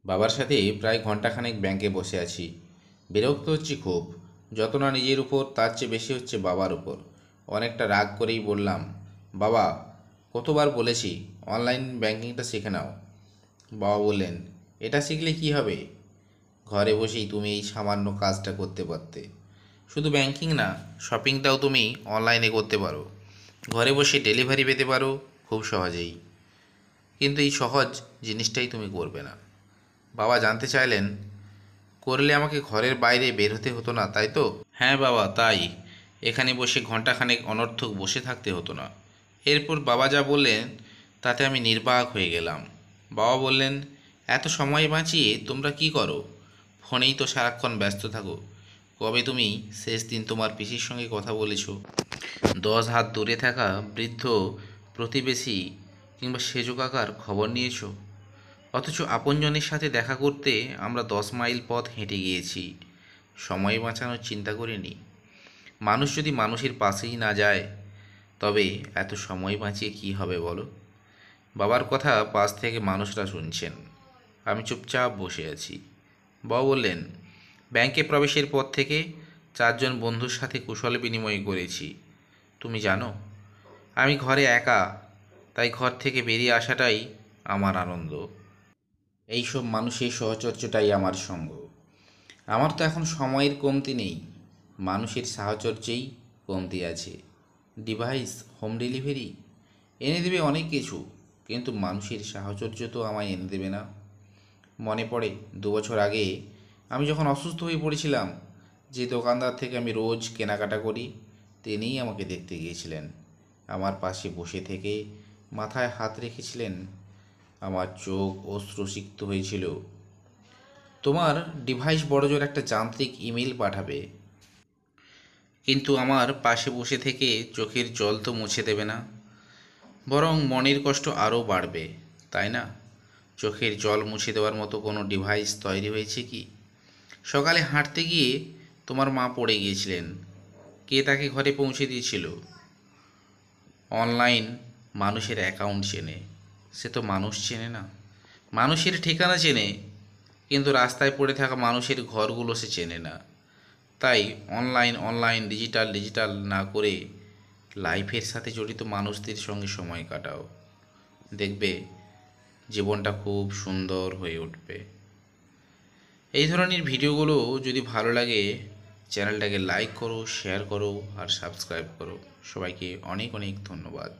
বাবার সাথে প্রায় ঘন্টাখানেক ব্যাংকে বসে আছি। বিরক্ত হচ্ছি খুব। যত না নিজের উপর তার চেয়ে বেশি হচ্ছে বাবার উপর। অনেকটা রাগ করেই বললাম, বাবা, কতবার বলেছি অনলাইন ব্যাংকিংটা শিখে নাও। বাবা বললেন, এটা শিখলে কি হবে? ঘরে বসেই তুমি এই সামান্য কাজটা করতে পারতে। শুধু ব্যাংকিং না, শপিংটাও তুমি অনলাইনে করতে পারো। ঘরে বসে ডেলিভারি পেতে পারো খুব সহজেই। কিন্তু এই সহজ জিনিসটাই তুমি করবে না। বাবা জানতে চাইলেন, করলে আমাকে ঘরের বাইরে বের হতে হতো না, তাই তো? হ্যাঁ বাবা, তাই। এখানে বসে ঘন্টাখানেক অনর্থক বসে থাকতে হতো না। এরপর বাবা যা বললেন তাতে আমি নির্বাক হয়ে গেলাম। বাবা বললেন, এত সময় বাঁচিয়ে তোমরা কি করো? ফোনেই তো সারাক্ষণ ব্যস্ত থাকো। কবে তুমি শেষ দিন তোমার পিসির সঙ্গে কথা বলেছ? 10 হাত দূরে থাকা বৃদ্ধ প্রতিবেশী কিংবা সেজ কাকার খবর নিয়েছো? অথচ আপনজনের সাথে দেখা করতে আমরা 10 মাইল পথ হেঁটে গিয়েছি। সময় বাঁচানোর চিন্তা করিনি। মানুষ যদি মানুষের পাশেই না যায়, তবে এত সময় বাঁচিয়ে কী হবে বলো? বাবার কথা পাশ থেকে মানুষরা শুনছেন। আমি চুপচাপ বসে আছি। বাবা বললেন, ব্যাংকে প্রবেশের পর থেকে 4 জন বন্ধুর সাথে কুশল বিনিময় করেছি। তুমি জানো, আমি ঘরে একা, তাই ঘর থেকে বেরিয়ে আসাটাই আমার আনন্দ। এইসব মানুষের সাহচর্যটাই আমার সঙ্গ। আমার তো এখন সময়ের কমতি নেই, মানুষের সাহচর্যেই কমতি আছে। ডিভাইস, হোম ডেলিভারি এনে দেবে অনেক কিছু, কিন্তু মানুষের সাহচর্য তো আমায় এনে দেবে না। মনে পড়ে 2 বছর আগে আমি যখন অসুস্থ হয়ে পড়েছিলাম, যে দোকানদার থেকে আমি রোজ কেনাকাটা করি, তিনিই আমাকে দেখতে গিয়েছিলেন। আমার পাশে বসে থেকে মাথায় হাত রেখেছিলেন। আমার চোখ অশ্রুসিক্ত হয়েছিল। তোমার ডিভাইস বড়জোর একটা যান্ত্রিক ইমেল পাঠাবে, কিন্তু আমার পাশে বসে থেকে চোখের জল তো মুছে দেবে না, বরং মনের কষ্ট আরও বাড়বে, তাই না? চোখের জল মুছে দেওয়ার মতো কোনো ডিভাইস তৈরি হয়েছে কি? সকালে হাঁটতে গিয়ে তোমার মা পড়ে গিয়েছিলেন। কে তাকে ঘরে পৌঁছে দিয়েছিল? অনলাইন মানুষের অ্যাকাউন্ট চেনে, সে তো মানুষ চেনে না। মানুষের ঠিকানা চেনে, কিন্তু রাস্তায় পড়ে থাকা মানুষের ঘরগুলো সে চেনে না। তাই অনলাইন অনলাইন ডিজিটাল ডিজিটাল না করে লাইফের সাথে জড়িত মানুষদের সঙ্গে সময় কাটাও। দেখবে জীবনটা খুব সুন্দর হয়ে উঠবে। এই ধরনের ভিডিওগুলো যদি ভালো লাগে, চ্যানেলটাকে লাইক করো, শেয়ার করো আর সাবস্ক্রাইব করো। সবাইকে অনেক অনেক ধন্যবাদ।